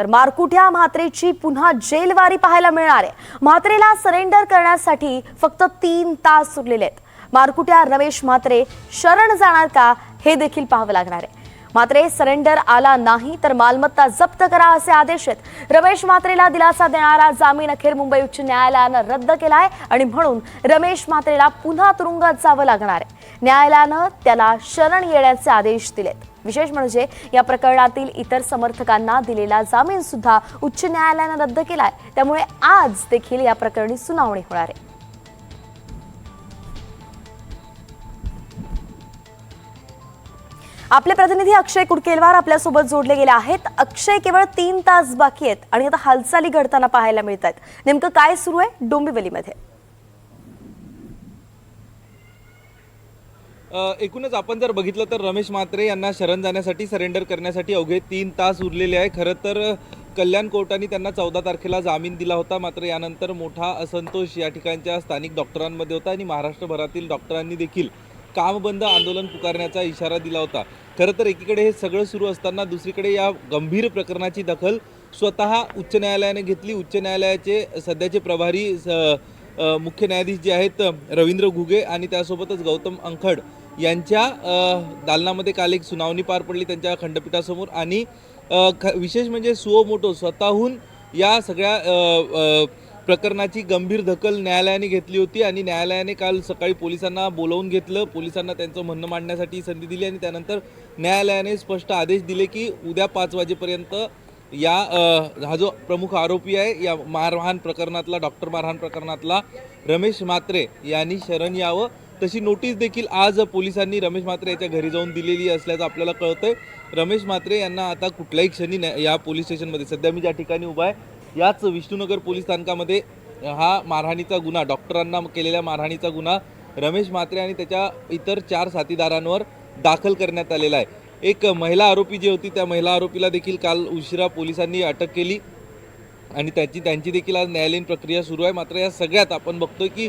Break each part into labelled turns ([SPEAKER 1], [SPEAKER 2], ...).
[SPEAKER 1] तर मारकुट्या म्हात्रेची पुन्हा जेलवारी पाहायला मिळणार आहे। म्हात्रेला सरेंडर करण्यासाठी फक्त 3 तास उरलेले आहेत। मारकुट्या रमेश म्हात्रे शरण जाणार का हे देखील पाहावं लागणार आहे। मात्र सरेंडर आला नाही तर मालमत्ता जप्त करा असे आदेश आहेत। रमेश म्हात्रेला दिलासा देणारा जामीन अखेर मुंबई उच्च न्यायालयाने रद्द केलाय आणि म्हणून रमेश म्हात्रेला पुन्हा तुरुंगात जावं लागणार आहे। न्यायालयाने त्याला शरण येण्याचे आदेश दिलेत। विशेष म्हणजे या प्रकरणातील इतर समर्थकांना दिलेला जामीन सुद्धा उच्च न्यायालयाने रद्द केलाय। त्यामुळे आज देखील या प्रकरणी सुनावणी होणार आहे। आपले प्रतिनिधी अक्षय कुडकेलवार आपल्यासोबत जोडले गेले आहेत। अक्षय, केवळ 3 तास बाकी आहेत आणि आता हालचाली घडताना पाहायला मिळत आहेत। नेमकं काय सुरू आहे डोंबिवलीमध्ये?
[SPEAKER 2] एकूणच आपण जर बघितलं तर रमेश म्हात्रे यांना शरण जाण्यासाठी सरेंडर करण्यासाठी अवघे 3 तास उरलेले आहे। खरं तर कल्याण कोर्टाने त्यांना 14 तारखेला जामीन दिला होता, मात्र यानंतर मोठा असंतोष या ठिकाणच्या स्थानिक डॉक्टरांमध्ये होता आणि महाराष्ट्रभरातील डॉक्टरांनी देखील कामबंद आंदोलन पुकारण्याचा इशारा दिला होता। खरं तर एकीकडे हे सगळं सुरू असताना दुसरीकडे या गंभीर प्रकरणाची दखल स्वतः उच्च न्यायालयाने घेतली। उच्च न्यायालयाचे सध्याचे प्रभारी मुख्य न्यायाधीश जे आहेत रवींद्र घुगे आणि त्यासोबतच गौतम अंखड यांच्या दालनामध्ये काल एक सुनावणी पार पडली त्यांच्या खंडपीठासमोर आणि विशेष म्हणजे सुओ मोटो स्वतःहून या सगळ्या प्रकरणाची गंभीर दखल न्यायालयाने घेतली होती आणि न्यायालयाने काल सकाळी पोलिसांना बोलावून घेतलं, पोलिसांना त्यांचं म्हणणं मांडण्यासाठी संधी दिली आणि त्यानंतर न्यायालयाने स्पष्ट आदेश दिले की उद्या 5 वाजेपर्यंत या हा जो प्रमुख आरोपी आहे या मारहाण प्रकरणातला डॉक्टर मारहाण प्रकरणातला रमेश म्हात्रे यांनी शरण यावं। तशी नोटीस देखील आज पोलिसांनी रमेश म्हात्रे याच्या घरी जाऊन दिलेली असल्याचं आपल्याला कळतंय। रमेश म्हात्रे यांना आता कुठल्याही क्षणी या पोलीस स्टेशनमध्ये, सध्या मी ज्या ठिकाणी उभा आहे याच विष्णुनगर पोलीस स्थानकामध्ये हा मारहाणीचा गुन्हा, डॉक्टरांना केलेल्या मारहाणीचा गुन्हा रमेश म्हात्रे आणि त्याच्या इतर 4 साथीदारांवर दाखल करण्यात आलेला आहे। एक महिला आरोपी जी होती त्या महिला आरोपीला देखील काल उशिरा पोलिसांनी अटक केली आणि त्यांची देखील आज न्यायालयीन प्रक्रिया सुरू आहे। मात्र या सगळ्यात आपण बघतोय की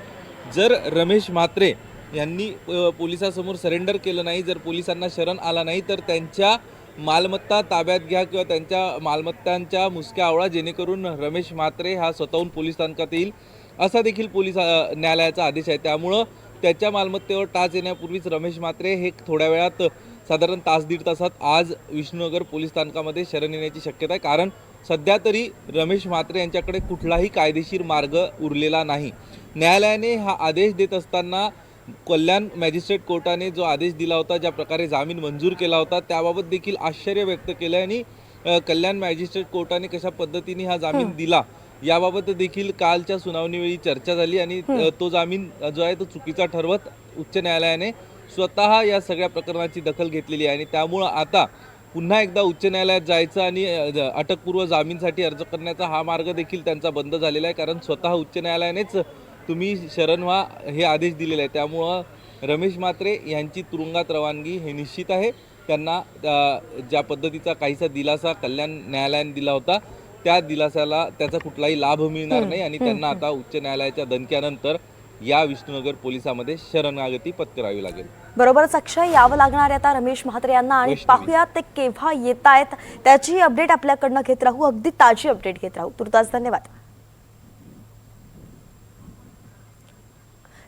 [SPEAKER 2] जर रमेश म्हात्रे यांनी पोलिसांसमोर सरेंडर केलं नाही, जर पोलिसांना शरण आला नाही तर त्यांच्या मालमत्ता ताब्यात घ्या किंवा त्यांच्या मालमत्तांच्या मुसक्या आवळा, जेणेकरून रमेश म्हात्रे हा स्वतःहून पोलीस स्थानकात येईल असा देखील न्यायालयाचा आदेश आहे। त्यामुळं त्याच्या मालमत्तेवर टाच येण्यापूर्वीच रमेश म्हात्रे हे थोड्या वेळात साधारण तास दीड तासात आज विष्णुनगर पोलीस स्थानकामध्ये शरण येण्याची शक्यता आहे। कारण सध्या तरी रमेश म्हात्रे यांच्याकडे कुठलाही कायदेशीर मार्ग उरलेला नाही। न्यायालयाने हा आदेश देत असताना कल्याण मॅजिस्ट्रेट कोर्टाने जो आदेश दिला होता, ज्या प्रकारे जामीन मंजूर केला होता त्याबाबत देखील आश्चर्य व्यक्त केलं आणि कल्याण मॅजिस्ट्रेट कोर्टाने कशा पद्धतीने हा जामीन दिला याबाबत देखील कालच्या सुनावणीवेळी चर्चा झाली आणि तो जामीन जो आहे तो चुकीचा ठरवत उच्च न्यायालयाने स्वतः या सगळ्या प्रकरणाची दखल घेतलेली आहे आणि त्यामुळं आता पुन्हा एकदा उच्च न्यायालयात जायचं आणि अटकपूर्व जामीनसाठी अर्ज करण्याचा हा मार्ग देखील त्यांचा बंद झालेला आहे। कारण स्वतः उच्च न्यायालयानेच तुम्ही शरण व्हा हे आदेश दिलेले आहे। त्यामुळं रमेश म्हात्रे यांची तुरुंगात रवानगी हे निश्चित आहे। त्यांना ज्या पद्धतीचा काहीसा दिलासा कल्याण न्यायालयाने दिला होता त्या दिलासाला त्याचा कुठलाही लाभ मिळणार नाही आणि त्यांना आता उच्च न्यायालयाच्या दणक्यानंतर या विष्णुनगर पोलिसांमध्ये शरणागती पत्करावी लागेल।
[SPEAKER 1] बरोबरच अक्षय, यावं लागणार आता रमेश म्हात्रे यांना आणि पाहूया ते केव्हा येत आहेत त्याची अपडेट आपल्याकडनं घेत राहू, अगदी ताजी अपडेट घेत राहू। तुर्तास धन्यवाद।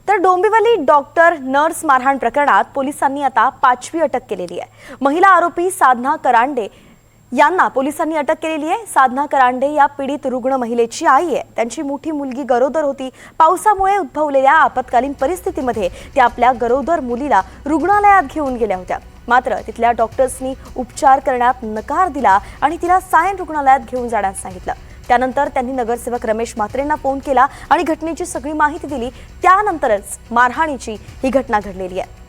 [SPEAKER 1] तर डोंबिवली डॉक्टर नर्स मारहाण प्रकरणात पोलिसांनी आता 5वी अटक केलेली आहे। महिला आरोपी साधना करांडे यांना पोलिसांनी अटक केलेली आहे। साधना करांडे या पीडित रुग्ण महिलेची आई आहे। त्यांची मोठी मुलगी गरोदर होती। पावसामुळे उद्भवलेल्या आपत्कालीन परिस्थितीमध्ये त्या आपल्या गरोदर मुलीला रुग्णालयात घेऊन गेल्या होत्या, मात्र तिथल्या डॉक्टर्सनी उपचार करण्यात नकार दिला आणि तिला सायन रुग्णालयात घेऊन जाण्यास सांगितलं। त्यानंतर त्यांनी नगरसेवक रमेश म्हात्रेंना फोन केला आणि घटनेची सगळी माहिती दिली। त्यानंतरच मारहाणीची ही घटना घडलेली आहे।